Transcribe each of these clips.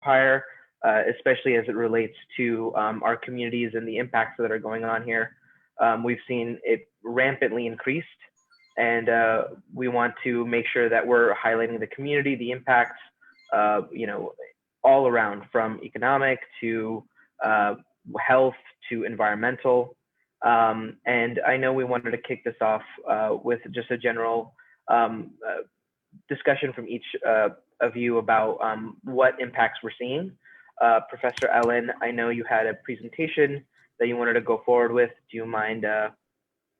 empire, especially as it relates to our communities and the impacts that are going on here. We've seen it rampantly increased, and we want to make sure that we're highlighting the community, the impacts, all around, from economic to health to environmental. And I know we wanted to kick this off with just a general discussion from each of you about what impacts we're seeing. Professor Ellen, I know you had a presentation that you wanted to go forward with. Do you mind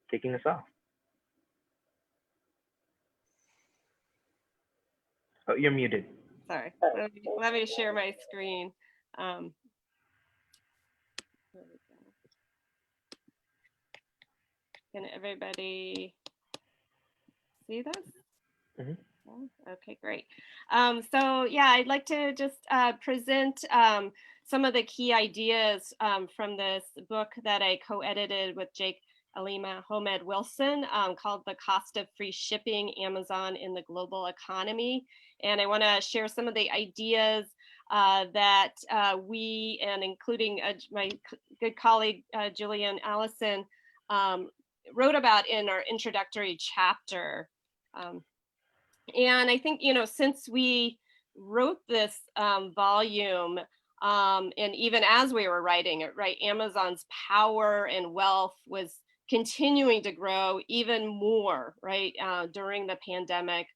kicking us off? Oh, you're muted. Sorry, let me share my screen. Can everybody see this? Mm-hmm. Okay, great. So yeah, I'd like to just present some of the key ideas from this book that I co-edited with Jake Alima Homed Wilson called The Cost of Free Shipping, Amazon in the Global Economy. And I want to share some of the ideas that we, and including my good colleague Julliann Allison, wrote about in our introductory chapter. And I think, since we wrote this volume, and even as we were writing it, right, Amazon's power and wealth was continuing to grow even more, right, during the pandemic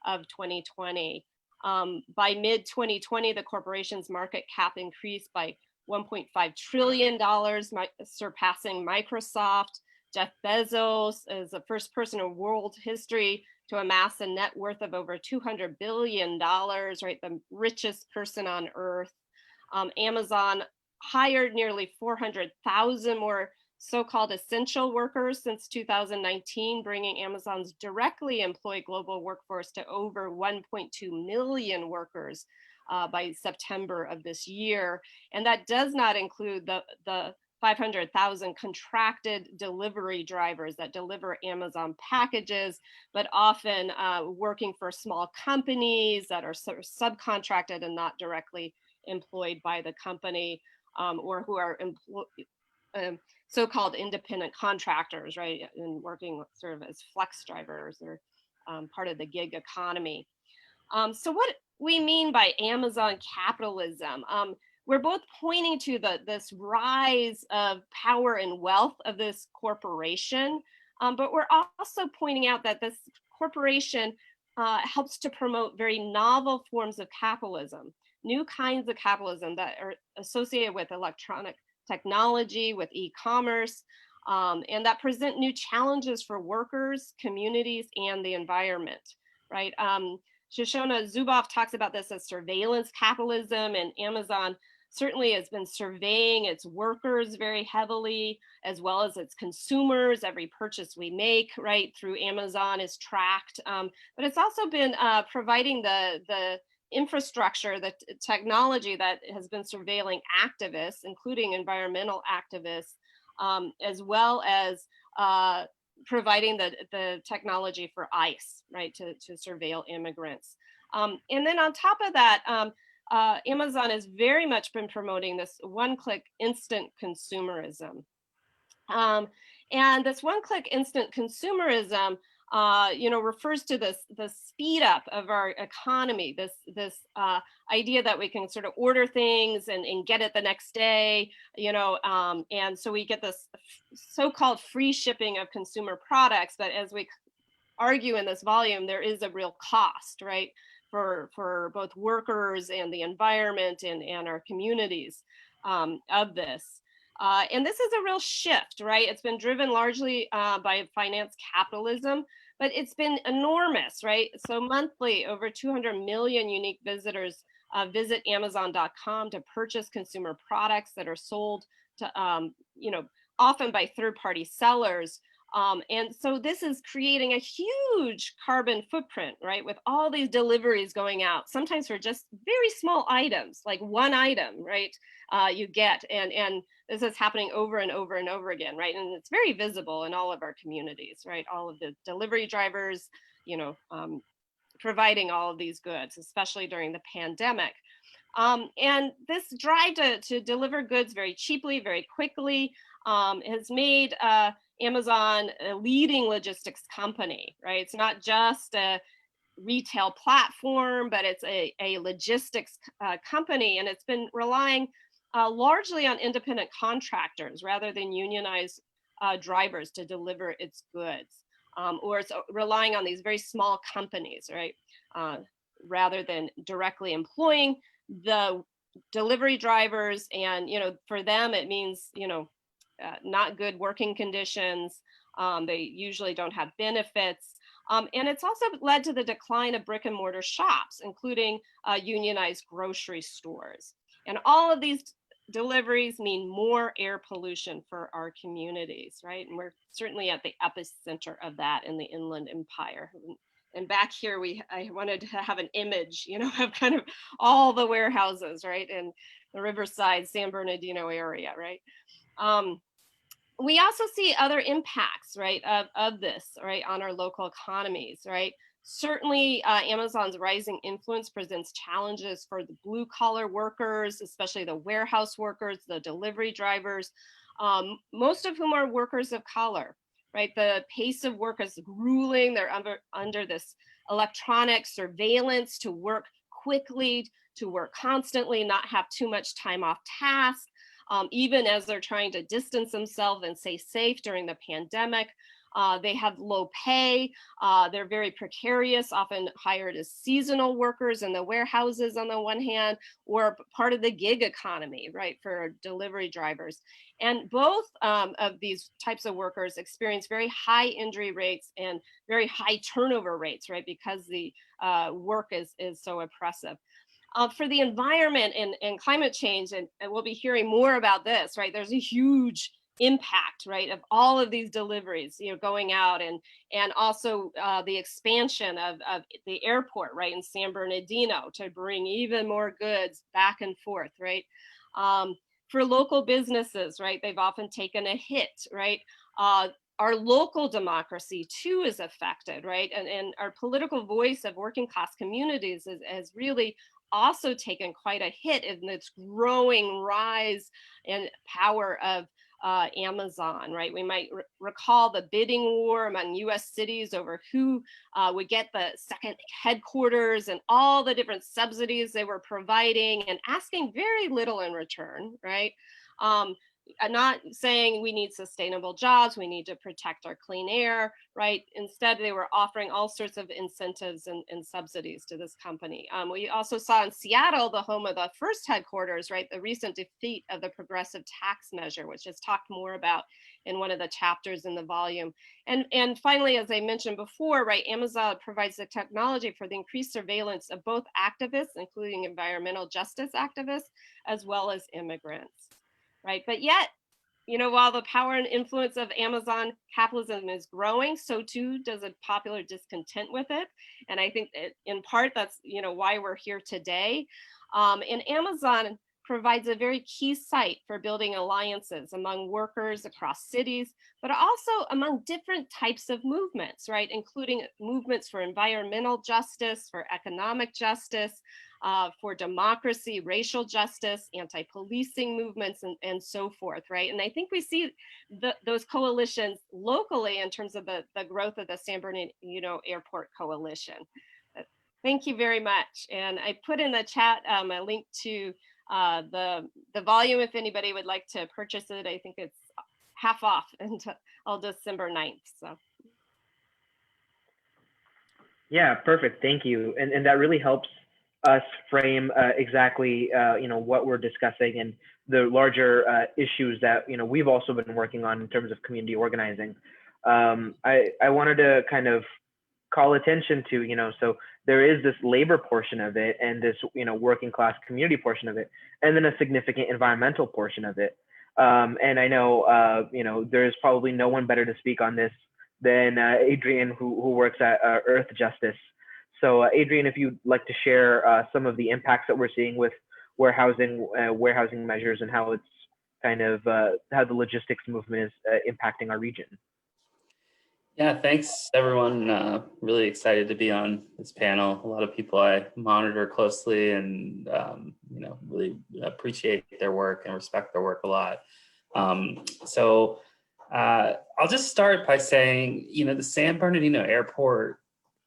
of 2020. By mid-2020, the corporation's market cap increased by $1.5 trillion, surpassing Microsoft. Jeff Bezos is the first person in world history to amass a net worth of over $200 billion, right? The richest person on earth. Amazon hired nearly 400,000 more so-called essential workers since 2019, bringing Amazon's directly employed global workforce to over 1.2 million workers by September of this year. And that does not include the 500,000 contracted delivery drivers that deliver Amazon packages, but often working for small companies that are sort of subcontracted and not directly employed by the company, or who are so-called independent contractors, right, and working sort of as flex drivers or part of the gig economy. So what we mean by Amazon capitalism, we're both pointing to this rise of power and wealth of this corporation, but we're also pointing out that this corporation helps to promote very novel forms of capitalism, new kinds of capitalism that are associated with electronic technology, with e-commerce, and that present new challenges for workers, communities, and the environment, right? Shoshona Zuboff talks about this as surveillance capitalism, and Amazon certainly has been surveying its workers very heavily, as well as its consumers. Every purchase we make, right, through Amazon is tracked. But it's also been providing the infrastructure, the technology that has been surveilling activists, including environmental activists, as well as providing the technology for ICE, right, to surveil immigrants. And then on top of that, Amazon has very much been promoting this one-click instant consumerism. And this one-click instant consumerism, refers to the speed up of our economy, this idea that we can sort of order things and get it the next day, and so we get this so-called free shipping of consumer products. But as we argue in this volume, there is a real cost, right, for both workers and the environment and our communities of this. And this is a real shift, right? It's been driven largely by finance capitalism, but it's been enormous, right? So monthly, over 200 million unique visitors visit Amazon.com to purchase consumer products that are sold to, often by third-party sellers. And so this is creating a huge carbon footprint, right? With all these deliveries going out, sometimes for just very small items, like one item, right? You get, and this is happening over and over and over again, right? And it's very visible in all of our communities, right? All of the delivery drivers, providing all of these goods, especially during the pandemic. And this drive to deliver goods very cheaply, very quickly, has made Amazon a leading logistics company, right? It's not just a retail platform, but it's a logistics company, and it's been relying largely on independent contractors rather than unionized drivers to deliver its goods, or it's relying on these very small companies, right? Rather than directly employing the delivery drivers. And, for them, it means, not good working conditions. They usually don't have benefits. And it's also led to the decline of brick and mortar shops, including unionized grocery stores. And all of these deliveries mean more air pollution for our communities, right? And we're certainly at the epicenter of that in the Inland Empire. And back here, I wanted to have an image, of kind of all the warehouses, right, in the Riverside, San Bernardino area, right? We also see other impacts, right, of this, right, on our local economies, right? Certainly, Amazon's rising influence presents challenges for the blue collar workers, especially the warehouse workers, the delivery drivers, most of whom are workers of color, right? The pace of work is grueling. They're under this electronic surveillance to work quickly, to work constantly, not have too much time off task, even as they're trying to distance themselves and stay safe during the pandemic. They have low pay. They're very precarious, often hired as seasonal workers in the warehouses on the one hand, or part of the gig economy, right, for delivery drivers. And both of these types of workers experience very high injury rates and very high turnover rates, right, because the work is so oppressive. For the environment and climate change, and we'll be hearing more about this, right, there's a huge impact, right, of all of these deliveries, going out, and also the expansion of the airport, right, in San Bernardino to bring even more goods back and forth, right. For local businesses, right, they've often taken a hit, right. Our local democracy too is affected, right, and our political voice of working class communities has really also taken quite a hit in this growing rise and power of Amazon, right? We might recall the bidding war among US cities over who would get the second headquarters and all the different subsidies they were providing and asking very little in return, right? I'm not saying we need sustainable jobs, we need to protect our clean air, right? Instead, they were offering all sorts of incentives and subsidies to this company. We also saw in Seattle, the home of the first headquarters, right, the recent defeat of the progressive tax measure, which is talked more about in one of the chapters in the volume. And finally, as I mentioned before, right, Amazon provides the technology for the increased surveillance of both activists, including environmental justice activists, as well as immigrants. Right. But yet, while the power and influence of Amazon capitalism is growing, so too does a popular discontent with it. And I think that in part that's, why we're here today. And Amazon provides a very key site for building alliances among workers across cities, but also among different types of movements, right, including movements for environmental justice, for economic justice, for democracy, racial justice, anti-policing movements, and so forth, right? And I think we see those coalitions locally in terms of the growth of the San Bernardino Airport Coalition. Thank you very much. And I put in the chat a link to the volume if anybody would like to purchase it. I think it's half off until December 9th. So. Yeah, perfect. Thank you. And that really helps us frame exactly what we're discussing and the larger issues that we've also been working on in terms of community organizing. I wanted to kind of call attention to so there is this labor portion of it and this working class community portion of it, and then a significant environmental portion of it. And I know there's probably no one better to speak on this than Adrian, who works at Earthjustice. So Adrian, if you'd like to share some of the impacts that we're seeing with warehousing measures and how it's kind of how the logistics movement is impacting our region. Yeah, thanks everyone. Really excited to be on this panel. A lot of people I monitor closely and really appreciate their work and respect their work a lot. So I'll just start by saying, the San Bernardino Airport,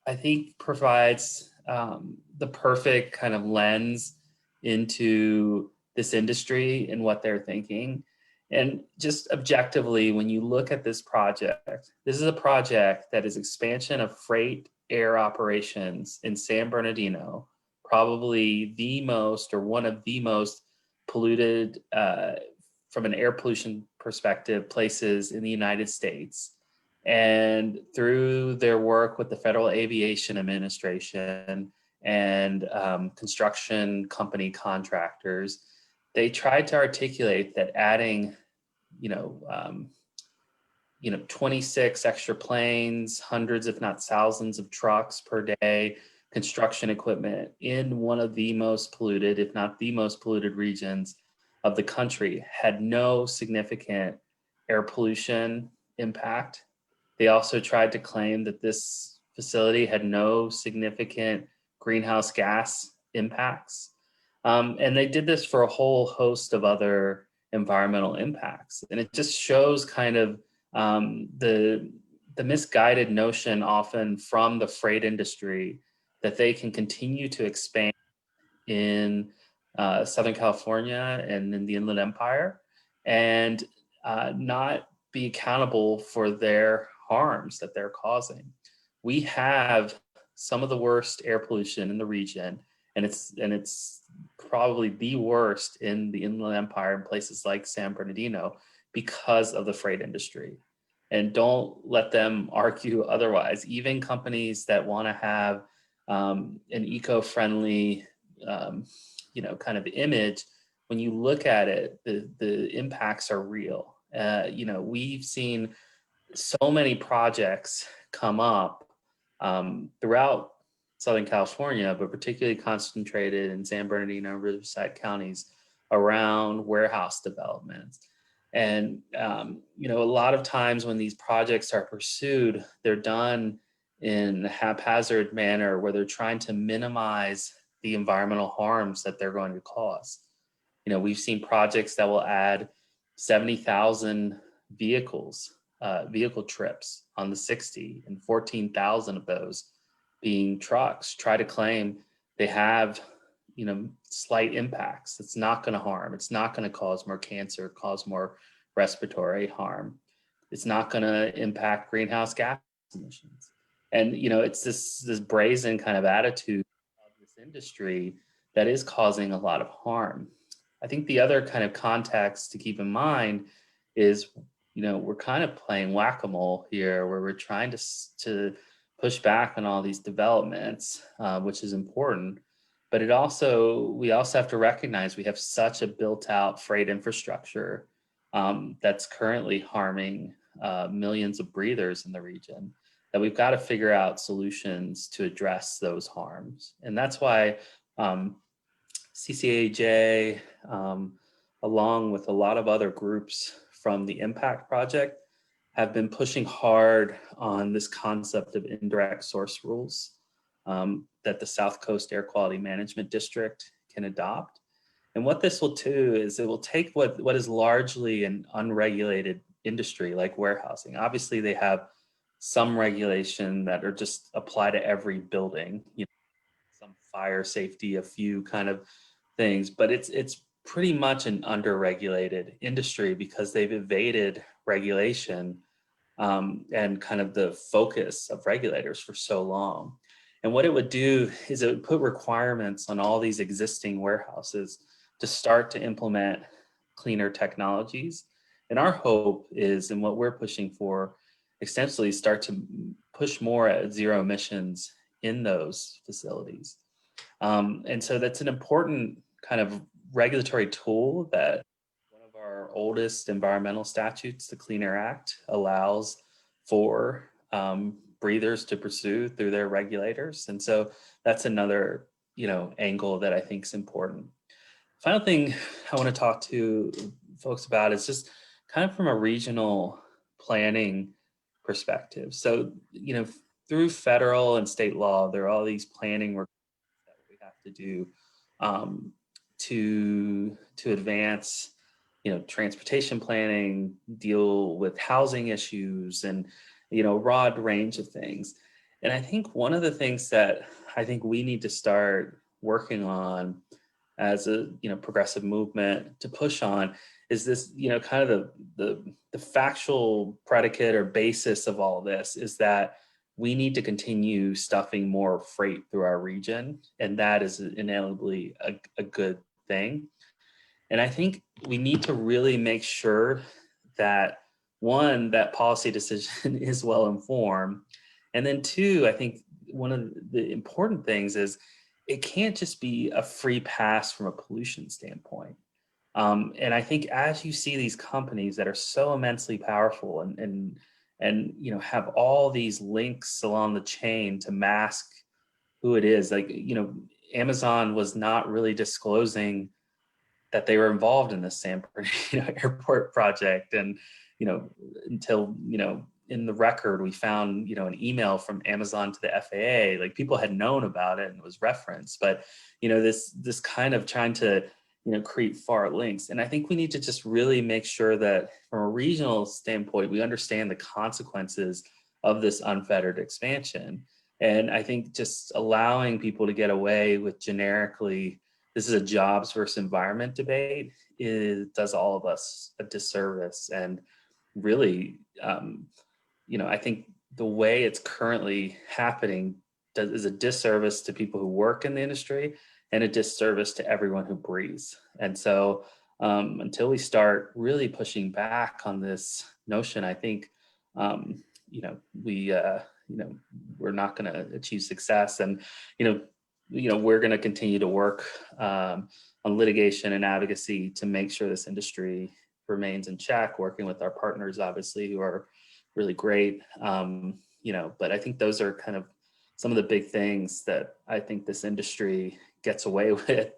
I think, provides the perfect kind of lens into this industry and what they're thinking. And just objectively, when you look at this project, this is a project that is expansion of freight air operations in San Bernardino, probably the most or one of the most polluted from an air pollution perspective places in the United States. And through their work with the Federal Aviation Administration and construction company contractors, they tried to articulate that adding, 26 extra planes, hundreds, if not thousands of trucks per day, construction equipment in one of the most polluted, if not the most polluted regions of the country had no significant air pollution impact. They also tried to claim that this facility had no significant greenhouse gas impacts. And they did this for a whole host of other environmental impacts. And it just shows kind of the misguided notion often from the freight industry that they can continue to expand in Southern California and in the Inland Empire and not be accountable for their harms that they're causing. We have some of the worst air pollution in the region, and it's probably the worst in the Inland Empire in places like San Bernardino because of the freight industry. And don't let them argue otherwise. Even companies that want to have an eco-friendly kind of image, when you look at it, the impacts are real. We've seen so many projects come up throughout Southern California, but particularly concentrated in San Bernardino and Riverside counties around warehouse developments. And, a lot of times when these projects are pursued, they're done in a haphazard manner where they're trying to minimize the environmental harms that they're going to cause. We've seen projects that will add 70,000 vehicle trips on the 60, and 14,000 of those being trucks, try to claim they have, slight impacts. It's not going to harm. It's not going to cause more cancer, cause more respiratory harm. It's not going to impact greenhouse gas emissions. And, it's this brazen kind of attitude of this industry that is causing a lot of harm. I think the other kind of context to keep in mind is, we're kind of playing whack-a-mole here, where we're trying to push back on all these developments, which is important. But we also have to recognize we have such a built-out freight infrastructure that's currently harming millions of breathers in the region, that we've got to figure out solutions to address those harms. And that's why CCAEJ, along with a lot of other groups from the Impact Project, have been pushing hard on this concept of indirect source rules that the South Coast Air Quality Management District can adopt. And what this will do is it will take what is largely an unregulated industry like warehousing. Obviously, they have some regulation that are just apply to every building, some fire safety, a few kind of things, but it's pretty much an underregulated industry because they've evaded regulation and kind of the focus of regulators for so long. And what it would do is it would put requirements on all these existing warehouses to start to implement cleaner technologies. And our hope is, and what we're pushing for, extensively start to push more at zero emissions in those facilities. And so that's an important kind of regulatory tool that one of our oldest environmental statutes, the Clean Air Act, allows for breathers to pursue through their regulators. And so that's another, angle that I think is important. Final thing I want to talk to folks about is just kind of from a regional planning perspective. So, through federal and state law, there are all these planning that we have to do to advance, transportation planning, deal with housing issues, and a broad range of things. And I think one of the things that I think we need to start working on as a progressive movement to push on is this, kind of the factual predicate or basis of all of this is that we need to continue stuffing more freight through our region, and that is inevitably a good thing. And I think we need to really make sure that, one, that policy decision is well informed, and then two, I think one of the important things is it can't just be a free pass from a pollution standpoint. And I think as you see these companies that are so immensely powerful and have all these links along the chain to mask who it is, like, Amazon was not really disclosing that they were involved in this San Bernardino Airport project. And, until, in the record, we found, an email from Amazon to the FAA, like people had known about it and it was referenced, but, this kind of trying to, create far links. And I think we need to just really make sure that from a regional standpoint, we understand the consequences of this unfettered expansion. And I think just allowing people to get away with generically, this is a jobs versus environment debate, does all of us a disservice. And really, I think the way it's currently happening is a disservice to people who work in the industry and a disservice to everyone who breathes. And so until we start really pushing back on this notion, I think, we're not going to achieve success. And, we're going to continue to work on litigation and advocacy to make sure this industry remains in check, working with our partners, obviously, who are really great. But I think those are kind of some of the big things that I think this industry gets away with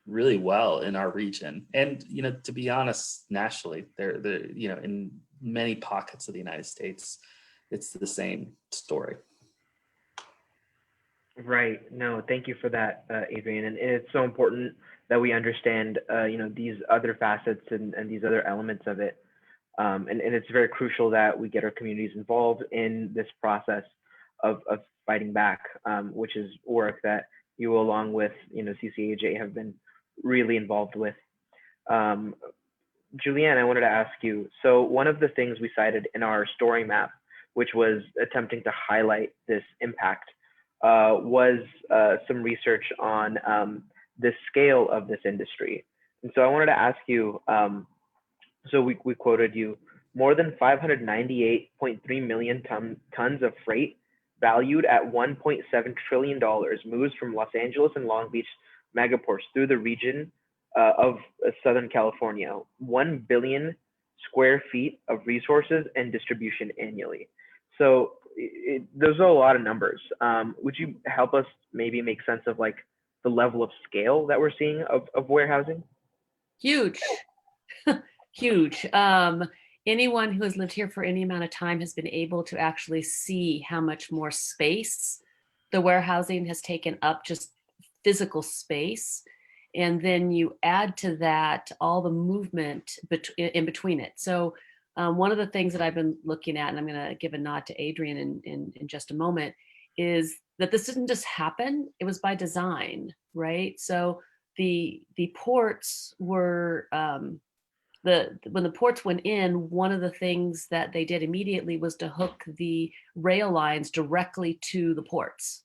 really well in our region. And, to be honest, nationally, they're in many pockets of the United States, it's the same story. Right. No, thank you for that, Adrian. And it's so important that we understand, these other facets and these other elements of it. And it's very crucial that we get our communities involved in this process of fighting back, which is work that you, along with, CCAEJ, have been really involved with. Julliann, I wanted to ask you, so one of the things we cited in our story map, which was attempting to highlight this impact, was some research on the scale of this industry. And so I wanted to ask you, so we quoted you, more than 598.3 million tons of freight valued at $1.7 trillion moves from Los Angeles and Long Beach megaports through the region of Southern California, 1 billion square feet of resources and distribution annually. So those are a lot of numbers. Would you help us maybe make sense of like the level of scale that we're seeing of warehousing? Huge, huge. Anyone who has lived here for any amount of time has been able to actually see how much more space the warehousing has taken up, just physical space. And then you add to that all the movement in between it. So one of the things that I've been looking at, and I'm going to give a nod to Adrian in just a moment, is that this didn't just happen. It was by design, right? So the ports were, when the ports went in, one of the things that they did immediately was to hook the rail lines directly to the ports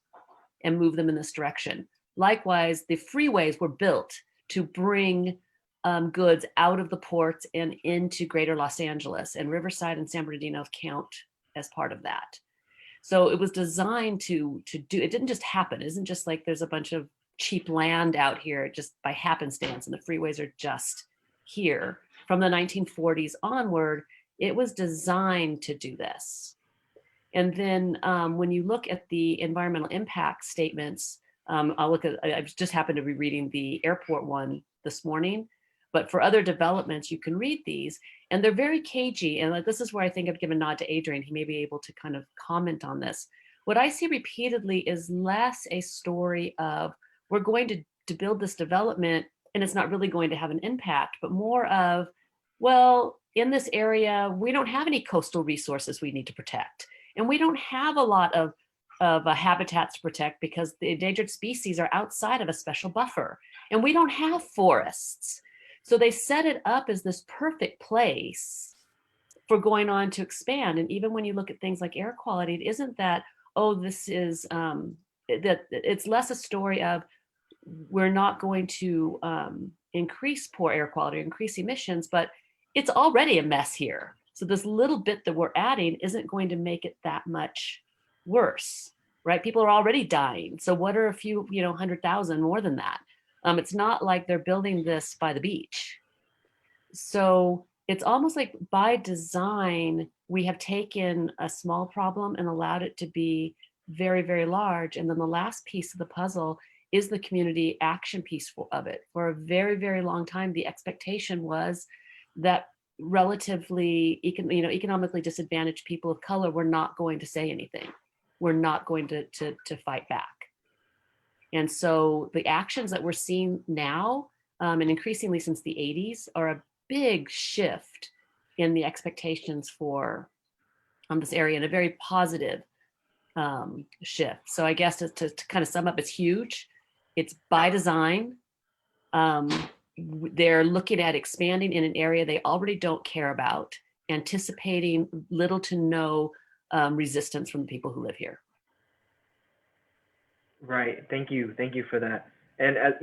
and move them in this direction. Likewise, the freeways were built to bring goods out of the ports and into greater Los Angeles, and Riverside and San Bernardino count as part of that. So it was designed to do, it didn't just happen. It isn't just like there's a bunch of cheap land out here just by happenstance and the freeways are just here. From the 1940s onward, it was designed to do this. And then when you look at the environmental impact statements, I just happened to be reading the airport one this morning. But for other developments, you can read these, and they're very cagey. And like, this is where I think I've given a nod to Adrian. He may be able to kind of comment on this. What I see repeatedly is less a story of we're going to build this development and it's not really going to have an impact, but more of, well, in this area, we don't have any coastal resources we need to protect. And we don't have a lot of habitats to protect because the endangered species are outside of a special buffer. And we don't have forests. So they set it up as this perfect place for going on to expand. And even when you look at things like air quality, it isn't that, oh, this is, that it's less a story of we're not going to increase poor air quality, increase emissions, but it's already a mess here. So this little bit that we're adding isn't going to make it that much worse, right? People are already dying. So what are a few, 100,000 more than that? It's not like they're building this by the beach. So it's almost like by design, we have taken a small problem and allowed it to be very, very large. And then the last piece of the puzzle is the community action piece of it. For a very, very long time, the expectation was that relatively economically disadvantaged people of color were not going to say anything. We're not going to fight back. And so the actions that we're seeing now, and increasingly since the 80s, are a big shift in the expectations for this area, and a very positive shift. So I guess to kind of sum up, it's huge. It's by design. They're looking at expanding in an area they already don't care about, anticipating little to no resistance from the people who live here. Right. Thank you for that. And as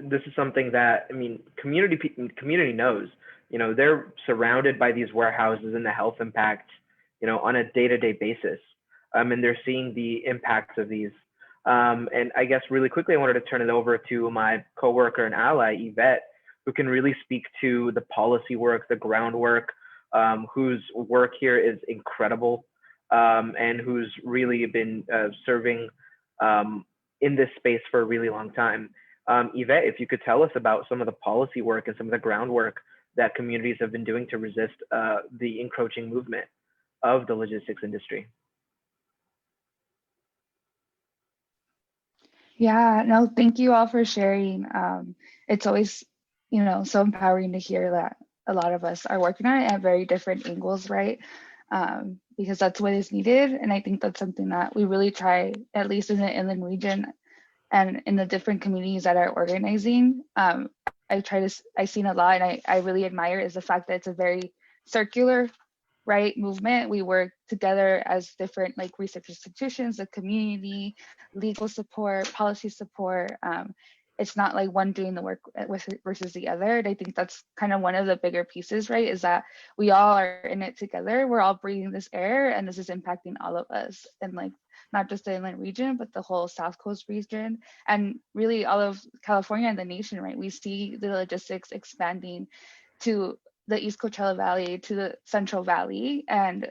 this is something that community knows. They're surrounded by these warehouses and the health impact, on a day-to-day basis, and they're seeing the impacts of these. And I guess really quickly, I wanted to turn it over to my coworker and ally, Ivette, who can really speak to the policy work, the groundwork, whose work here is incredible, and who's really been serving in this space for a really long time. Ivette, if you could tell us about some of the policy work and some of the groundwork that communities have been doing to resist the encroaching movement of the logistics industry. Yeah, no, thank you all for sharing. It's always, so empowering to hear that a lot of us are working on it at very different angles, right? Because that's what is needed. And I think that's something that we really try, at least in the inland region and in the different communities that are organizing. I've seen a lot, and I really admire is the fact that it's a very circular, right, movement. We work together as different research institutions, the community, legal support, policy support. It's not like one doing the work versus the other. And I think that's kind of one of the bigger pieces, right, is that we all are in it together. We're all breathing this air, and this is impacting all of us. And not just the inland region, but the whole South Coast region, and really all of California and the nation, right? We see the logistics expanding to the East Coachella Valley, to the Central Valley. And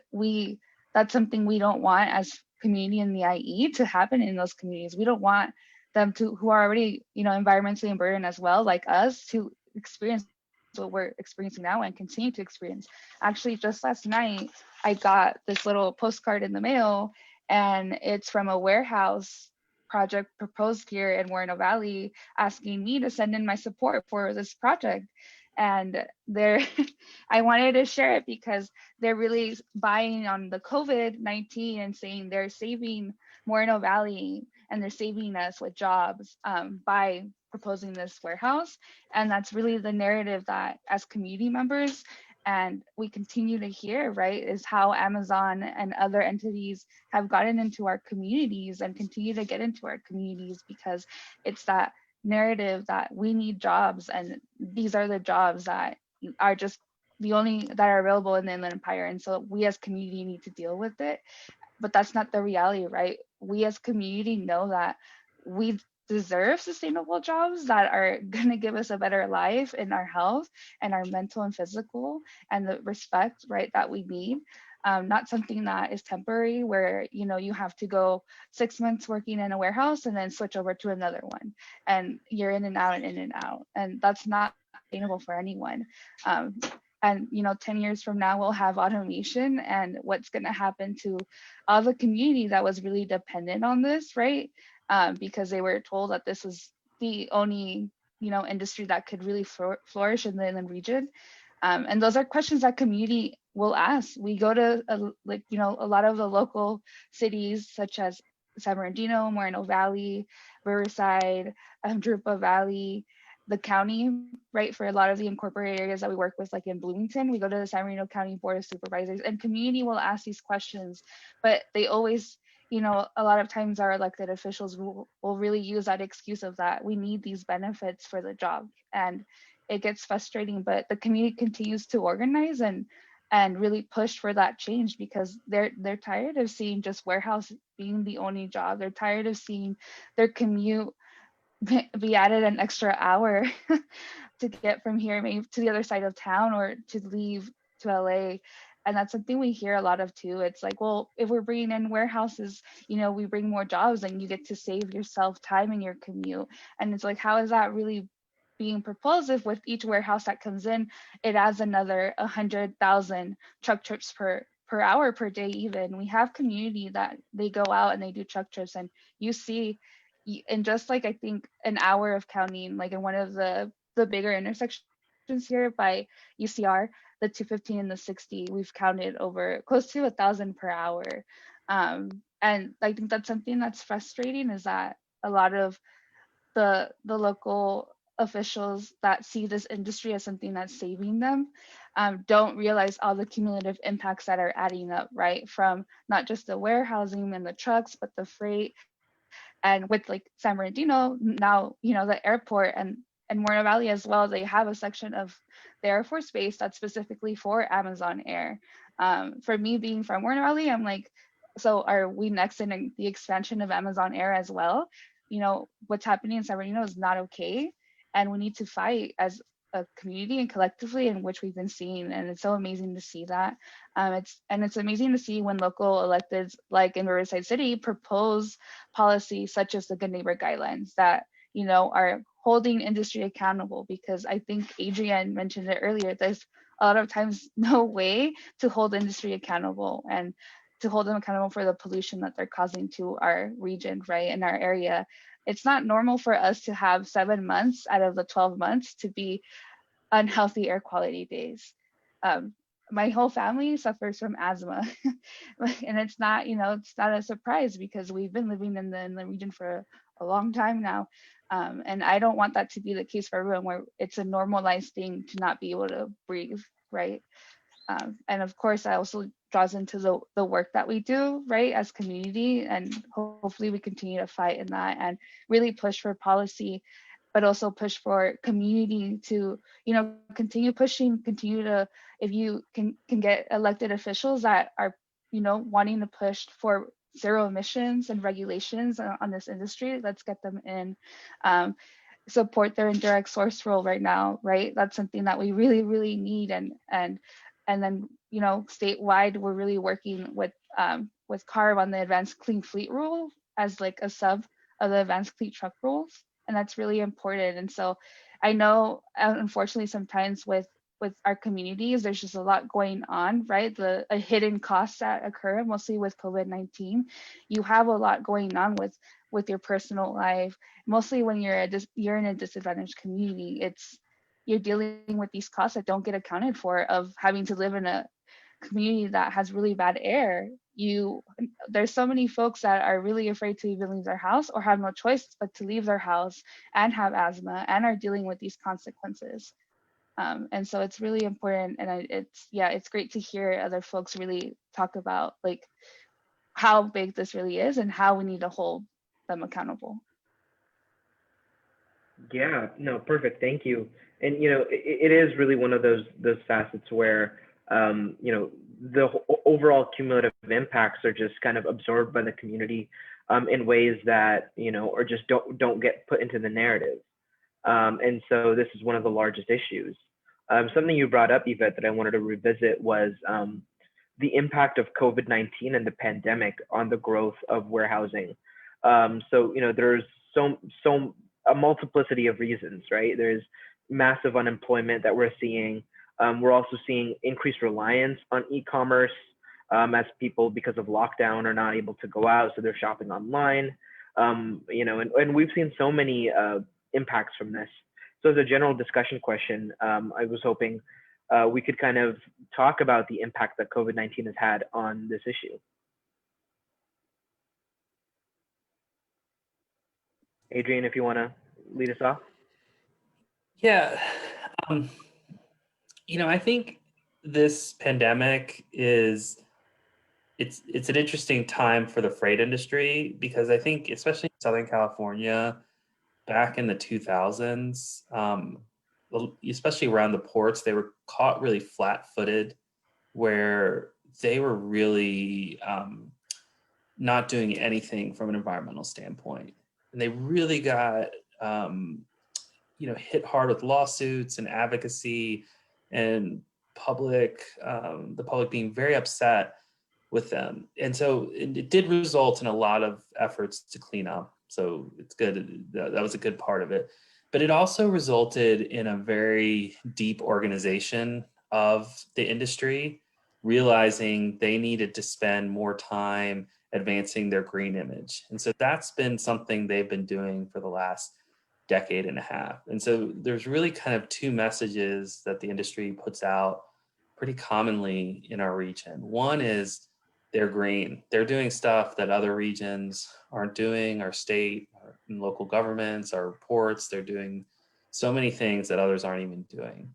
that's something we don't want as community in the IE to happen in those communities. We don't want them who are already, environmentally burdened as well, like us, to experience what we're experiencing now and continue to experience. Actually, just last night, I got this little postcard in the mail, and it's from a warehouse project proposed here in Moreno Valley, asking me to send in my support for this project. And I wanted to share it because they're really buying on the COVID-19 and saying they're saving Moreno Valley and they're saving us with jobs by proposing this warehouse. And that's really the narrative that as community members, and we continue to hear, right, is how Amazon and other entities have gotten into our communities and continue to get into our communities, because it's that narrative that we need jobs, and these are the jobs that are just the only that are available in the Inland Empire. And so we as community need to deal with it. But that's not the reality, right? We as community know that we deserve sustainable jobs that are going to give us a better life in our health and our mental and physical, and the respect, right, that we need. Not something that is temporary, where you have to go 6 months working in a warehouse and then switch over to another one, and you're in and out and in and out. And that's not sustainable for anyone. And 10 years from now, we'll have automation, and what's going to happen to all the community that was really dependent on this, right? Because they were told that this was the only, industry that could really flourish in the inland region. And those are questions that community will ask. We go to a lot of the local cities such as San Bernardino, Moreno Valley, Riverside, Drupa Valley, the county, right? For a lot of the incorporated areas that we work with, like in Bloomington, we go to the San Bernardino County Board of Supervisors, and community will ask these questions, but they always, a lot of times our elected officials will really use that excuse of that we need these benefits for the job, and it gets frustrating. But the community continues to organize and really push for that change, because they're tired of seeing just warehouse being the only job. They're tired of seeing their commute be added an extra hour to get from here maybe to the other side of town, or to leave to LA. And that's something we hear a lot of too. It's like, well, if we're bringing in warehouses, we bring more jobs and you get to save yourself time in your commute. And it's like, how is that really being proposed if with each warehouse that comes in, it adds another 100,000 truck trips per hour per day? Even we have community that they go out and they do truck trips, and you see in just like, I think, an hour of counting, like in one of the bigger intersections here by UCR, the 215 and the 60, we've counted over close to 1,000 per hour. And I think that's something that's frustrating, is that a lot of the local officials that see this industry as something that's saving them don't realize all the cumulative impacts that are adding up, right? From not just the warehousing and the trucks, but the freight. And with like San Bernardino now, the airport and Moreno Valley as well, they have a section of the Air Force Base that's specifically for Amazon Air. For me being from Moreno Valley, I'm like, so are we next in the expansion of Amazon Air as well? What's happening in San Bernardino is not okay, and we need to fight as a community and collectively, in which we've been seeing. And it's so amazing to see that. It's amazing to see when local electeds, like in Riverside City, propose policies such as the Good Neighbor Guidelines that are holding industry accountable. Because I think Adrian mentioned it earlier, there's a lot of times no way to hold industry accountable and to hold them accountable for the pollution that they're causing to our region, right, in our area. It's not normal for us to have 7 months out of the 12 months to be unhealthy air quality days. My whole family suffers from asthma, and it's not a surprise, because we've been living in the region for a long time now. And I don't want that to be the case for everyone, where it's a normalized thing to not be able to breathe, right? And of course, that also draws into the work that we do, right, as community. And hopefully we continue to fight in that and really push for policy, but also push for community to, continue pushing, continue to, if you can get elected officials that are, wanting to push for zero emissions and regulations on this industry, let's get them in. Support their indirect source role right now, right? That's something that we really, really need. And then, statewide, we're really working with CARB on the advanced clean fleet rule as like a sub of the advanced clean truck rules. And that's really important. And so I know, unfortunately, sometimes with our communities, there's just a lot going on, right? The hidden costs that occur, mostly with COVID-19. You have a lot going on with your personal life. Mostly when you're in a disadvantaged community, you're dealing with these costs that don't get accounted for, of having to live in a community that has really bad air. There's so many folks that are really afraid to even leave their house, or have no choice but to leave their house, and have asthma and are dealing with these consequences. And so it's really important. And it's great to hear other folks really talk about like how big this really is and how we need to hold them accountable. Yeah, no, perfect. Thank you. And it is really one of those facets where the overall cumulative impacts are just kind of absorbed by the community in ways that or just don't get put into the narrative. And so this is one of the largest issues. Something you brought up, Ivette, that I wanted to revisit was the impact of COVID-19 and the pandemic on the growth of warehousing. So there's a multiplicity of reasons, right? There's massive unemployment that we're seeing. We're also seeing increased reliance on e-commerce as people, because of lockdown, are not able to go out, so they're shopping online. And we've seen so many impacts from this. So as a general discussion question, I was hoping we could kind of talk about the impact that COVID-19 has had on this issue. Adrian, if you want to lead us off. Yeah. I think this pandemic it's an interesting time for the freight industry, because I think, especially in Southern California, back in the 2000s, especially around the ports, they were caught really flat-footed, where they were really not doing anything from an environmental standpoint. And they really got, hit hard with lawsuits and advocacy, and the public being very upset with them. And so it did result in a lot of efforts to clean up. So it's good. That was a good part of it. But it also resulted in a very deep organization of the industry, realizing they needed to spend more time advancing their green image. And so that's been something they've been doing for the last decade and a half. And so there's really kind of two messages that the industry puts out pretty commonly in our region. One is they're green. They're doing stuff that other regions aren't doing, our state, our local governments, our ports. They're doing so many things that others aren't even doing.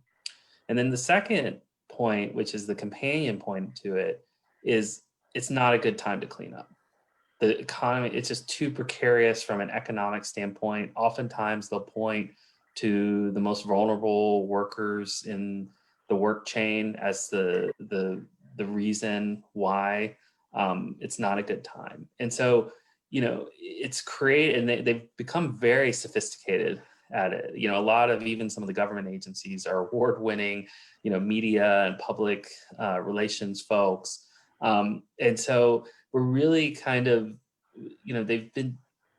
And then the second point, which is the companion point to it, is it's not a good time to clean up. The economy, it's just too precarious from an economic standpoint. Oftentimes they'll point to the most vulnerable workers in the work chain as the reason why it's not a good time. And so, it's created, and they've become very sophisticated at it. A lot of, even some of the government agencies are award-winning, media and public relations folks. And so we're really kind of, they've been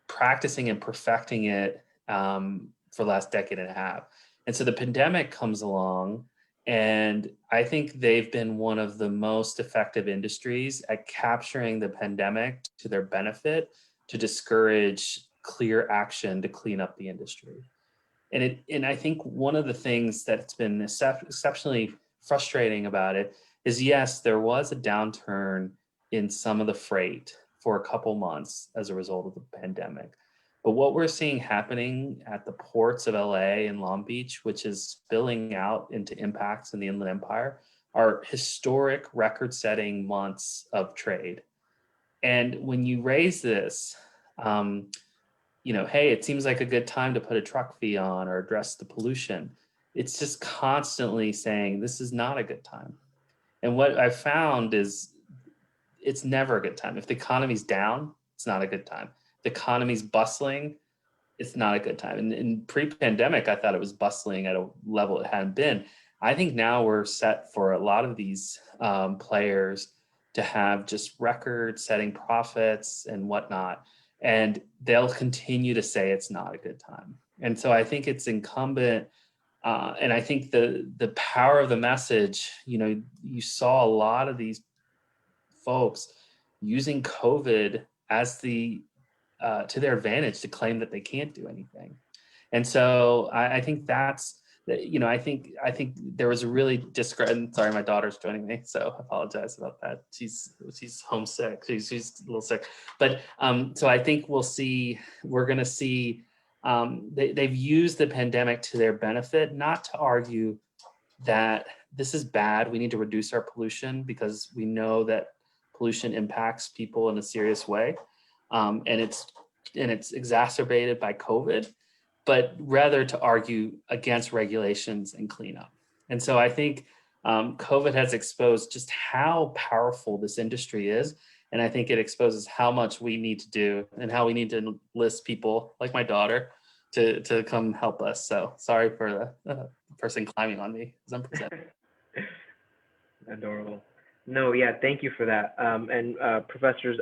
practicing and perfecting it for the last decade and a half. And so the pandemic comes along, and I think they've been one of the most effective industries at capturing the pandemic to their benefit, to discourage clear action to clean up the industry. And I think one of the things that's been exceptionally frustrating about it is, yes, there was a downturn in some of the freight for a couple months as a result of the pandemic. But what we're seeing happening at the ports of LA and Long Beach, which is spilling out into impacts in the Inland Empire, are historic record-setting months of trade. And when you raise this, hey, it seems like a good time to put a truck fee on or address the pollution, it's just constantly saying this is not a good time. And what I've found is it's never a good time. If the economy's down, it's not a good time. If the economy's bustling, it's not a good time. And in pre-pandemic, I thought it was bustling at a level it hadn't been. I think now we're set for a lot of these players to have just record-setting profits and whatnot, and they'll continue to say it's not a good time. And so I think it's incumbent, and I think the power of the message, you saw a lot of these folks using COVID as to their advantage to claim that they can't do anything. And so I think that's, I think there was a really sorry, my daughter's joining me, so I apologize about that. She's homesick. She's a little sick. But so I think we're going to see, they've used the pandemic to their benefit, not to argue that this is bad, we need to reduce our pollution, because we know that pollution impacts people in a serious way. And it's exacerbated by COVID, but rather to argue against regulations and cleanup. And so I think COVID has exposed just how powerful this industry is. And I think it exposes how much we need to do and how we need to enlist people like my daughter to come help us. So sorry for the person climbing on me as I'm presenting. Adorable. No, yeah, thank you for that. And Professors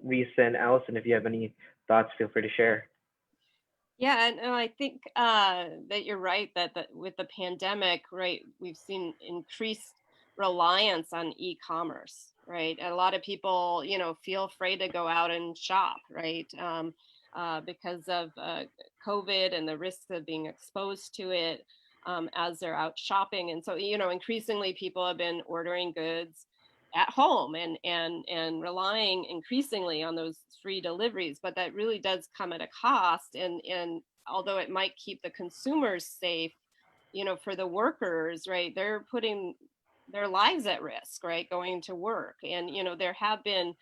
Reese and Allison, if you have any thoughts, feel free to share. Yeah, and I think that you're right that with the pandemic, right, we've seen increased reliance on e-commerce, right? A lot of people, feel afraid to go out and shop, right? Because of COVID and the risks of being exposed to it as they're out shopping, and so increasingly people have been ordering goods at home and relying increasingly on those free deliveries, but that really does come at a cost. And although it might keep the consumers safe, for the workers, right, they're putting their lives at risk, right, going to work. And there have been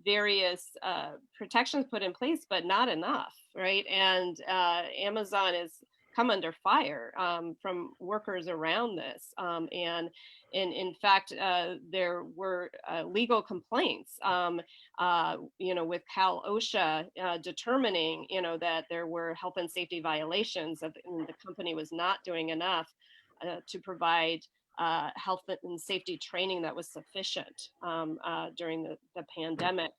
various protections put in place, but not enough, right? And Amazon has come under fire from workers around this. And in fact, there were legal complaints, with Cal OSHA determining, that there were health and safety violations, and the company was not doing enough to provide health and safety training that was sufficient during the pandemic.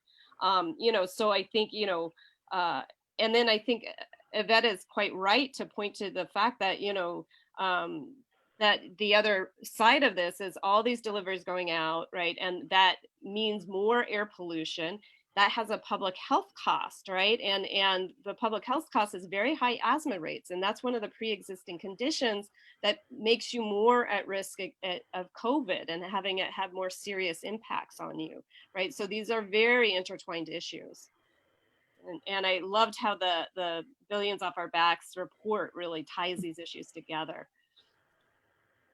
So I think, and then I think Ivette is quite right to point to the fact that, that the other side of this is all these deliveries going out, right? And that means more air pollution. That has a public health cost, right? And the public health cost is very high asthma rates. And that's one of the pre-existing conditions that makes you more at risk of COVID and having it have more serious impacts on you, right? So these are very intertwined issues. And I loved how the Billions Off Our Backs report really ties these issues together.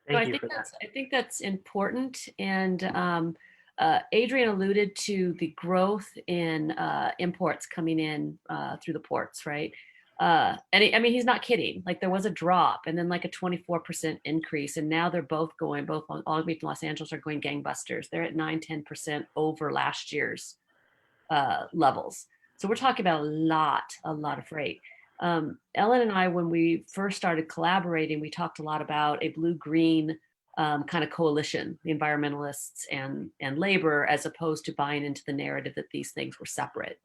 Thank you for that. I think that's important. And Adrian alluded to the growth in imports coming in through the ports, right? I mean, he's not kidding. Like there was a drop and then like a 24% increase. And now they're both Long Beach and Los Angeles are going gangbusters. They're at 9-10% over last year's levels. So we're talking about a lot of freight. Ellen and I, when we first started collaborating, we talked a lot about a BlueGreen kind of coalition, the environmentalists and labor, as opposed to buying into the narrative that these things were separate.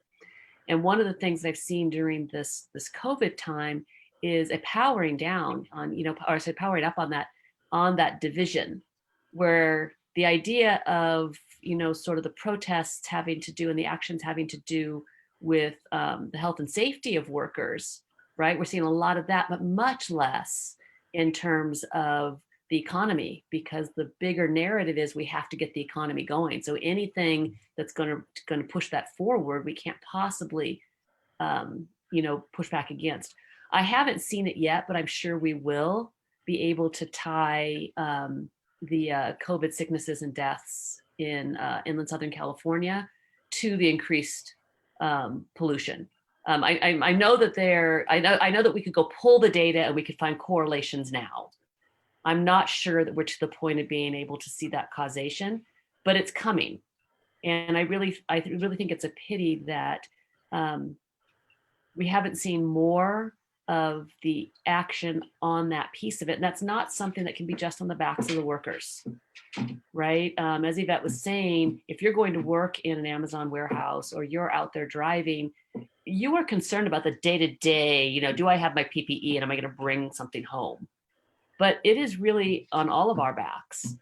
And one of the things I've seen during this COVID time is a powering down on, powering up on that division, where the idea of, sort of the protests having to do and the actions having to do with the health and safety of workers, right? We're seeing a lot of that, but much less in terms of the economy, because the bigger narrative is we have to get the economy going. So anything that's going to push that forward, we can't possibly, push back against. I haven't seen it yet, but I'm sure we will be able to tie the COVID sicknesses and deaths in inland Southern California to the increased pollution. I know that I know that we could go pull the data and we could find correlations now. I'm not sure that we're to the point of being able to see that causation, but it's coming. And I really think it's a pity that we haven't seen more of the action on that piece of it. And that's not something that can be just on the backs of the workers, right? As Ivette was saying, if you're going to work in an Amazon warehouse or you're out there driving, you are concerned about the day-to-day, do I have my PPE and am I going to bring something home? But it is really on all of our backs.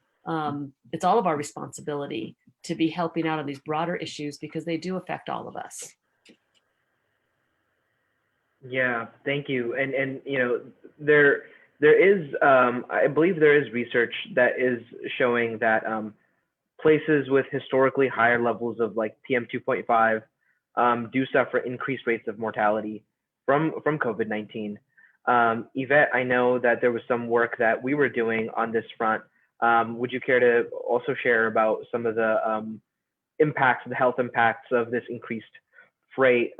It's all of our responsibility to be helping out on these broader issues because they do affect all of us. Yeah, thank you. And there is I believe there is research that is showing that places with historically higher levels of like PM 2.5 do suffer increased rates of mortality from COVID-19. Ivette, I know that there was some work that we were doing on this front. Would you care to also share about some of the impacts, the health impacts of this increased freight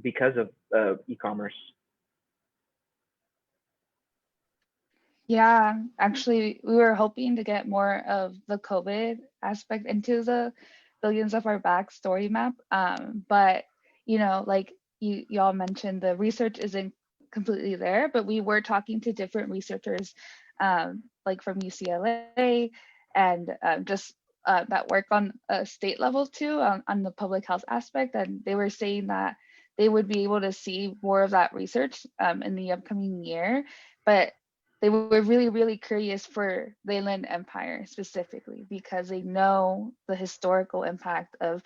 because of e-commerce? Yeah, actually, we were hoping to get more of the COVID aspect into the Billions Off Our Back story map. But, like y'all mentioned, the research isn't completely there, but we were talking to different researchers, like from UCLA and just that work on a state level too, on the public health aspect. And they were saying that they would be able to see more of that research in the upcoming year. But they were really, really curious for the Inland Empire specifically because they know the historical impact of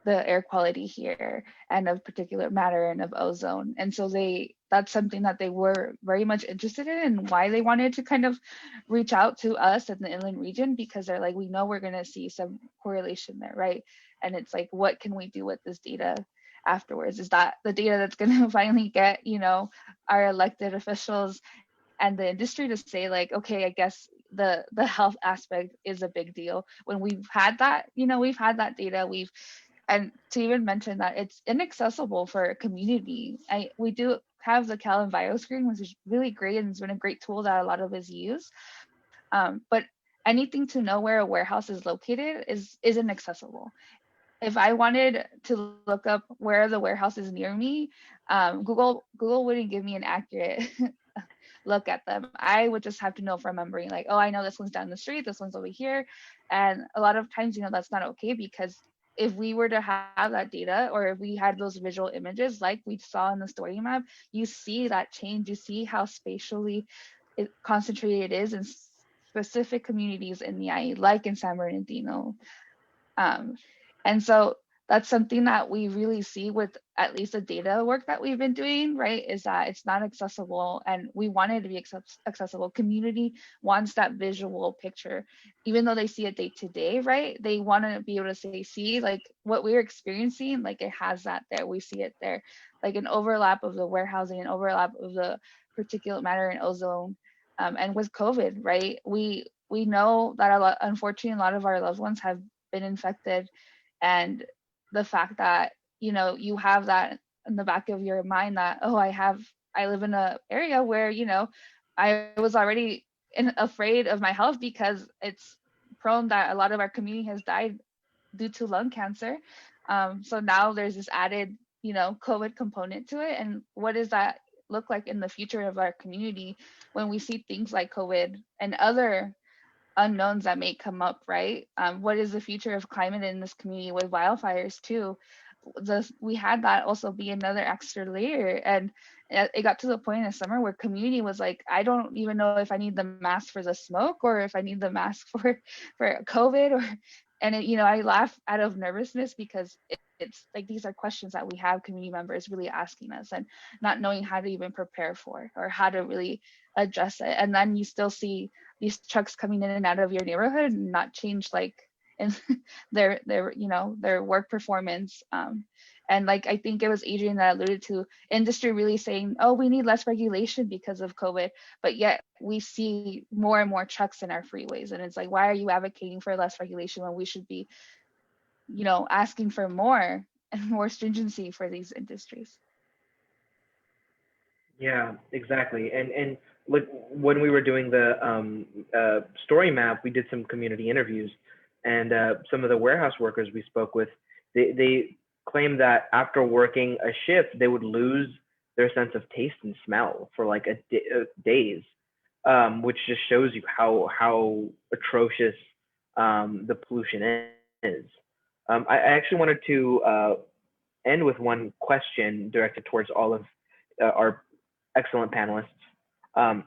the air quality here and of particulate matter and of ozone. And so that's something that they were very much interested in, and why they wanted to kind of reach out to us in the inland region, because they're like, we know we're going to see some correlation there, right? And it's like, what can we do with this data afterwards? Is that the data that's going to finally get, our elected officials and the industry to say like, okay, I guess the health aspect is a big deal when we've had that, we've had that data, and to even mention that it's inaccessible for a community. We do have the Cal Enviro screen, which is really great and it's been a great tool that a lot of us use. But anything to know where a warehouse is located isn't accessible. If I wanted to look up where the warehouse is near me, Google wouldn't give me an accurate look at them. I would just have to know from memory, like, oh, I know this one's down the street, this one's over here. And a lot of times, that's not okay, because if we were to have that data, or if we had those visual images like we saw in the story map, you see that change, you see how spatially concentrated it is in specific communities in the IE, like in San Bernardino. And so that's something that we really see with at least the data work that we've been doing, right? Is that it's not accessible, and we want it to be accessible. Community wants that visual picture, even though they see it day to day, right? They want to be able to say, see, like what we're experiencing, like it has that there, we see it there, like an overlap of the warehousing, an overlap of the particulate matter and ozone. And with COVID, right? We know that unfortunately, a lot of our loved ones have been infected, and the fact that you have that in the back of your mind that, oh, I live in an area where I was already afraid of my health because it's prone that a lot of our community has died due to lung cancer. So now there's this added COVID component to it, and what does that look like in the future of our community when we see things like COVID and other unknowns that may come up, right? What is the future of climate in this community with wildfires too? We had that also be another extra layer, and it got to the point in the summer where community was like, I don't even know if I need the mask for the smoke or if I need the mask for COVID, and I laugh out of nervousness because it's like these are questions that we have community members really asking us and not knowing how to even prepare for or how to really address it. And then you still see these trucks coming in and out of your neighborhood and not change like in their work performance. And like I think it was Adrian that alluded to industry really saying, oh, we need less regulation because of COVID, but yet we see more and more trucks in our freeways, and it's like, why are you advocating for less regulation when we should be asking for more and more stringency for these industries? Yeah, exactly. And like when we were doing the story map, we did some community interviews, and some of the warehouse workers we spoke with, they claimed that after working a shift, they would lose their sense of taste and smell for like days, which just shows you how atrocious the pollution is. I actually wanted to end with one question directed towards all of our excellent panelists.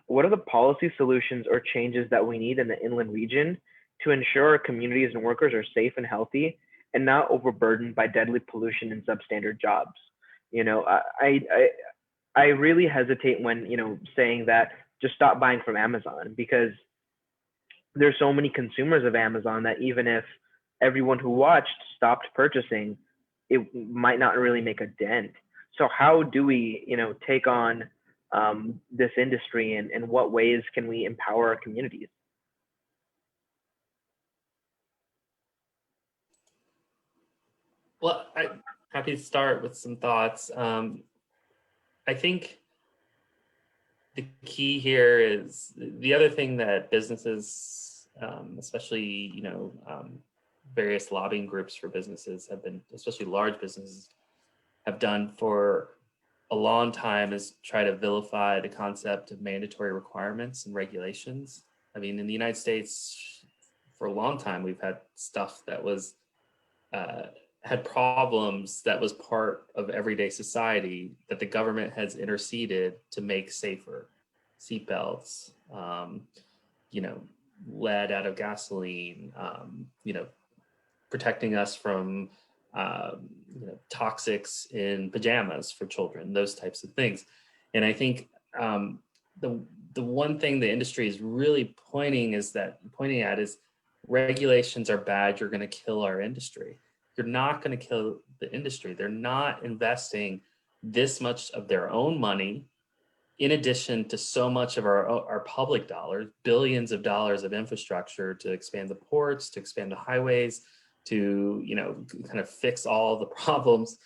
What are the policy solutions or changes that we need in the inland region to ensure our communities and workers are safe and healthy and not overburdened by deadly pollution and substandard jobs? I really hesitate when saying that just stop buying from Amazon, because there's so many consumers of Amazon that even if everyone who watched stopped purchasing, it might not really make a dent. So how do we take on this industry, and what ways can we empower our communities? Well, I'm happy to start with some thoughts. I think the key here is the other thing that businesses, especially various lobbying groups for businesses have been, especially large businesses, have done for a long time, is try to vilify the concept of mandatory requirements and regulations. I mean, in the United States, for a long time, we've had stuff that was had problems that was part of everyday society that the government has interceded to make safer. Seatbelts, you know, lead out of gasoline, you know, protecting us from, you know, toxics in pajamas for children, those types of things. And I think the one thing the industry is really pointing at is regulations are bad. You're going to kill our industry. You're not going to kill the industry. They're not investing this much of their own money, in addition to so much of our public dollars, billions of dollars of infrastructure to expand the ports, to expand the highways, to, you know, kind of fix all the problems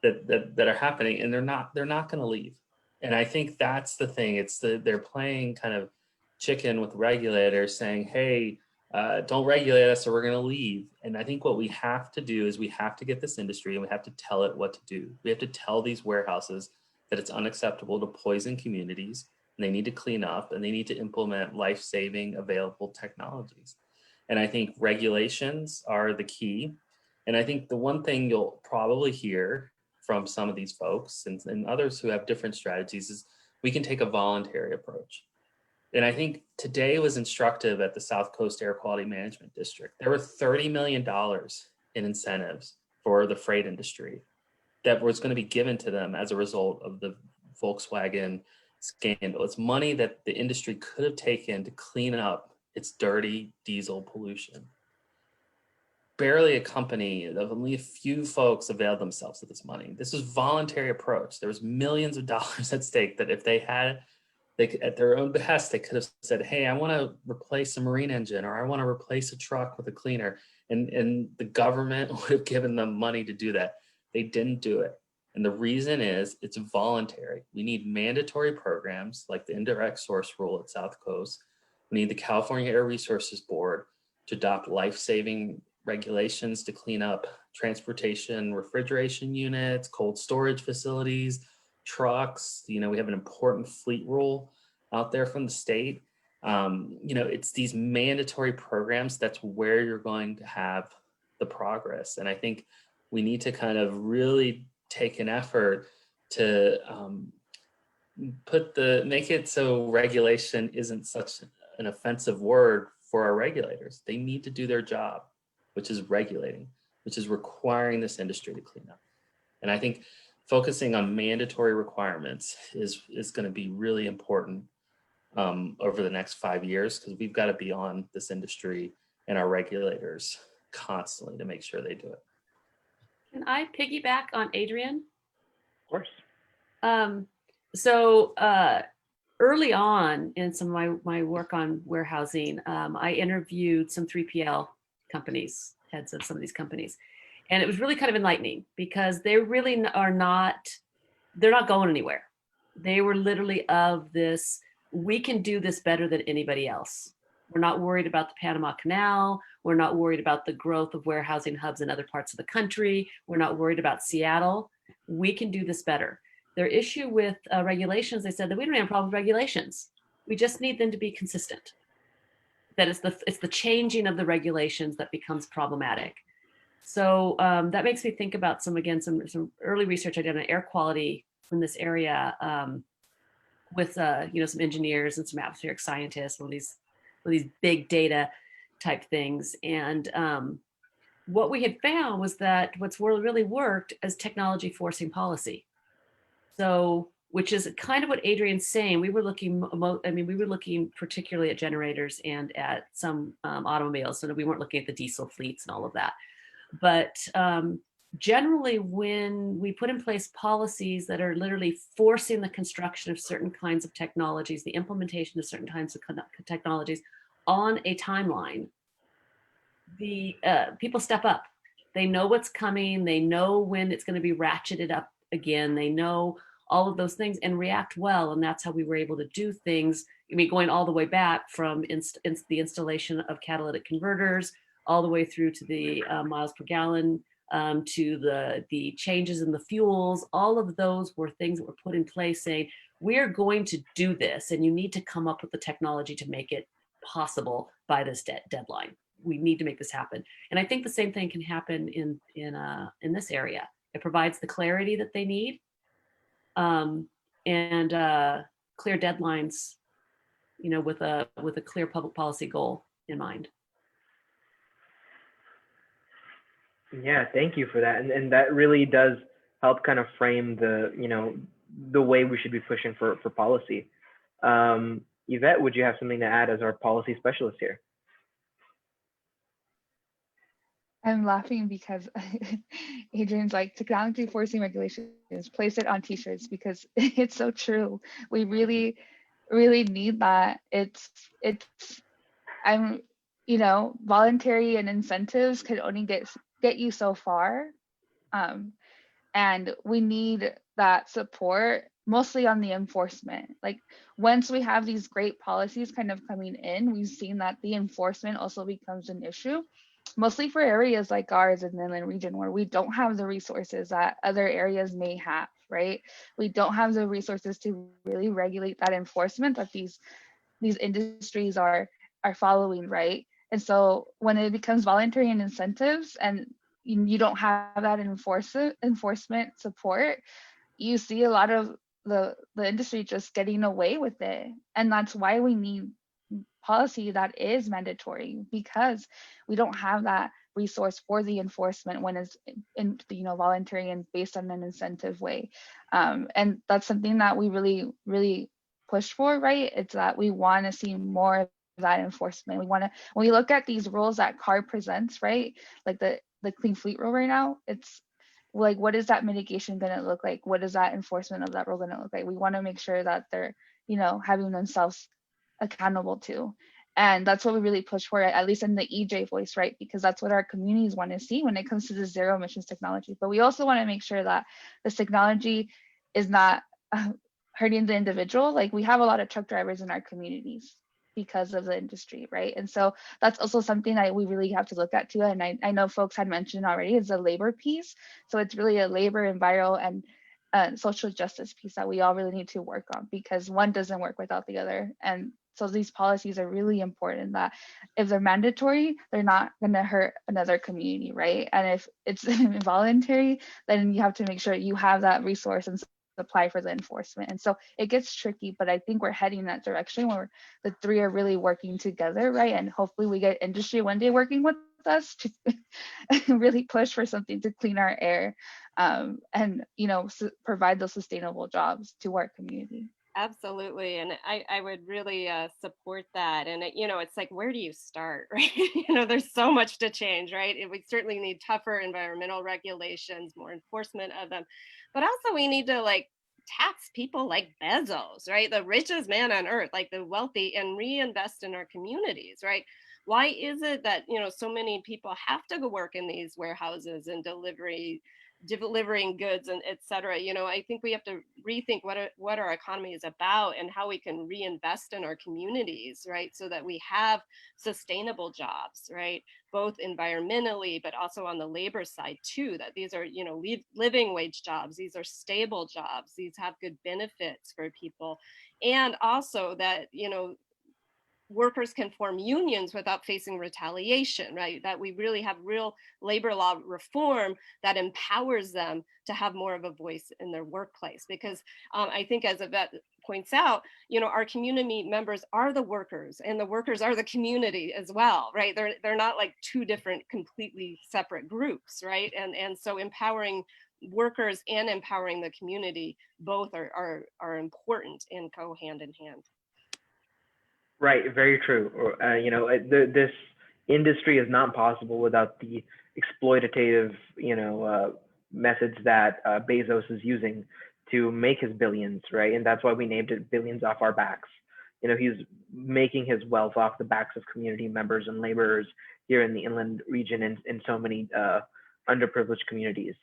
that are happening, and they're not going to leave. And I think that's the thing. They're playing kind of chicken with regulators, saying, hey, don't regulate us or we're going to leave. And I think what we have to do is we have to get this industry and we have to tell it what to do. We have to tell these warehouses that it's unacceptable to poison communities, and they need to clean up, and they need to implement life-saving available technologies. And I think regulations are the key. And I think the one thing you'll probably hear from some of these folks and others who have different strategies is we can take a voluntary approach. And I think today was instructive at the South Coast Air Quality Management District. There were $30 million in incentives for the freight industry that was going to be given to them as a result of the Volkswagen scandal. It's money that the industry could have taken to clean up its dirty diesel pollution. Barely a company, only a few folks availed themselves of this money. This was a voluntary approach. There was millions of dollars at stake that if they had, at their own behest, they could have said, hey, I want to replace a marine engine, or I want to replace a truck with a cleaner. And the government would have given them money to do that. They didn't do it. And the reason is it's voluntary. We need mandatory programs like the indirect source rule at South Coast. We need the California Air Resources Board to adopt life-saving regulations to clean up transportation, refrigeration units, cold storage facilities, trucks. You know, we have an important fleet rule out there from the state. You know, it's these mandatory programs that's where you're going to have the progress. And I think we need to kind of really take an effort to make it so regulation isn't such an offensive word for our regulators. They need to do their job, which is regulating, which is requiring this industry to clean up. And I think focusing on mandatory requirements is going to be really important over the next 5 years, because we've got to be on this industry and our regulators constantly to make sure they do it. Can I piggyback on Adrian? Of course. So early on in some of my work on warehousing, I interviewed some 3PL companies, heads of some of these companies. And it was really kind of enlightening, because they really they're not going anywhere. They were literally of this, we can do this better than anybody else. We're not worried about the Panama Canal. We're not worried about the growth of warehousing hubs in other parts of the country. We're not worried about Seattle. We can do this better. Their issue with regulations, they said that we don't have a problem with regulations. We just need them to be consistent. That it's the changing of the regulations that becomes problematic. So that makes me think about some early research I did on air quality in this area with some engineers and some atmospheric scientists, one of these big data type things. And what we had found was that what's really worked is technology forcing policy. So, which is kind of what Adrian's saying. We were looking particularly at generators and at some automobiles, so that we weren't looking at the diesel fleets and all of that. But generally, when we put in place policies that are literally forcing the construction of certain kinds of technologies, the implementation of certain kinds of technologies on a timeline, the people step up. They know what's coming. They know when it's going to be ratcheted up again. They know all of those things and react well. And that's how we were able to do things. I mean, going all the way back from the installation of catalytic converters, all the way through to the miles per gallon, to the changes in the fuels. All of those were things that were put in place saying, we're going to do this, and you need to come up with the technology to make it possible by this deadline. we need to make this happen. And I think the same thing can happen in this area. It provides the clarity that they need, and clear deadlines, with a clear public policy goal in mind. Yeah, thank you for that. And that really does help kind of frame the way we should be pushing for policy. Ivette, would you have something to add as our policy specialist here? I'm laughing because Adrian's like, technology forcing regulations, place it on t-shirts, because it's so true. We really, really need that. Voluntary and incentives can only get you so far. And we need that support mostly on the enforcement. Like, once we have these great policies kind of coming in, we've seen that the enforcement also becomes an issue, mostly for areas like ours in the inland region where we don't have the resources that other areas may have, right? We don't have the resources to really regulate that enforcement that these industries are following, right? And so when it becomes voluntary and incentives and you don't have that enforcement support, you see a lot of the industry just getting away with it. And that's why we need policy that is mandatory, because we don't have that resource for the enforcement when it's voluntary and based on an incentive way. And that's something that we really, really push for, right? It's that we want to see more of that enforcement. We want to, when we look at these rules that CARB presents, right? Like the Clean Fleet rule right now, it's like, what is that mitigation going to look like? What is that enforcement of that rule going to look like? We want to make sure that they're, having themselves accountable to. And that's what we really push for, at least in the EJ voice, right? Because that's what our communities want to see when it comes to the zero emissions technology. But we also want to make sure that this technology is not hurting the individual. Like, we have a lot of truck drivers in our communities because of the industry, right? And so that's also something that we really have to look at too. And I know folks had mentioned already, is the labor piece. So it's really a labor, environmental, and social justice piece that we all really need to work on, because one doesn't work without the other. And so these policies are really important, that if they're mandatory, they're not going to hurt another community, right? And if it's voluntary, then you have to make sure you have that resource and apply for the enforcement. And so it gets tricky, but I think we're heading in that direction where the three are really working together, right? And hopefully we get industry one day working with us to really push for something to clean our air, and provide those sustainable jobs to our community. Absolutely. And I would really support that. And, it's like, where do you start, right? There's so much to change, right? We certainly need tougher environmental regulations, more enforcement of them. But also we need to tax people like Bezos, right? The richest man on earth, like the wealthy, and reinvest in our communities, right? Why is it that, so many people have to go work in these warehouses and delivering goods and et cetera? I think we have to rethink what our economy is about and how we can reinvest in our communities, right? So that we have sustainable jobs, right? Both environmentally, but also on the labor side too, that these are, living wage jobs. These are stable jobs. These have good benefits for people. And also that, workers can form unions without facing retaliation, right? That we really have real labor law reform that empowers them to have more of a voice in their workplace. Because I think, as Ivette points out, our community members are the workers, and the workers are the community as well, right? They're not like two different, completely separate groups, right? And so empowering workers and empowering the community both are important and go hand in hand. Right, very true. This industry is not possible without the exploitative, methods that Bezos is using to make his billions, right? And that's why we named it Billions Off Our Backs. He's making his wealth off the backs of community members and laborers here in the inland region and in so many underprivileged communities.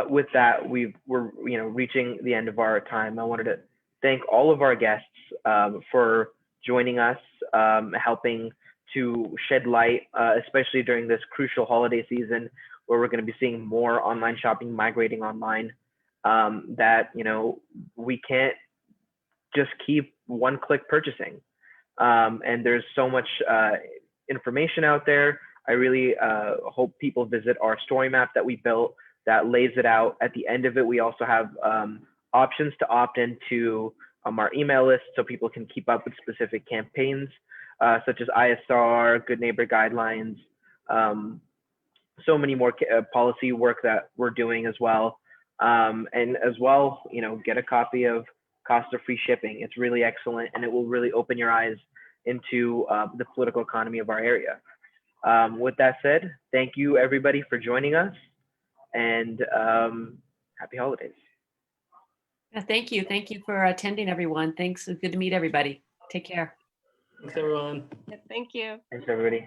With that, we're reaching the end of our time. I wanted to thank all of our guests for joining us, helping to shed light, especially during this crucial holiday season where we're going to be seeing more online shopping migrating online, that, we can't just keep one-click purchasing. And there's so much information out there. I really hope people visit our story map that we built that lays it out. At the end of it, we also have options to opt into our email list so people can keep up with specific campaigns, such as ISR, Good Neighbor Guidelines, so many more policy work that we're doing as well. And as well, get a copy of Cost of Free Shipping. It's really excellent, and it will really open your eyes into the political economy of our area. With that said, thank you everybody for joining us, and happy holidays. Thank you. Thank you for attending, everyone. Thanks. It's good to meet everybody. Take care. Thanks, everyone. Thank you. Thanks, everybody.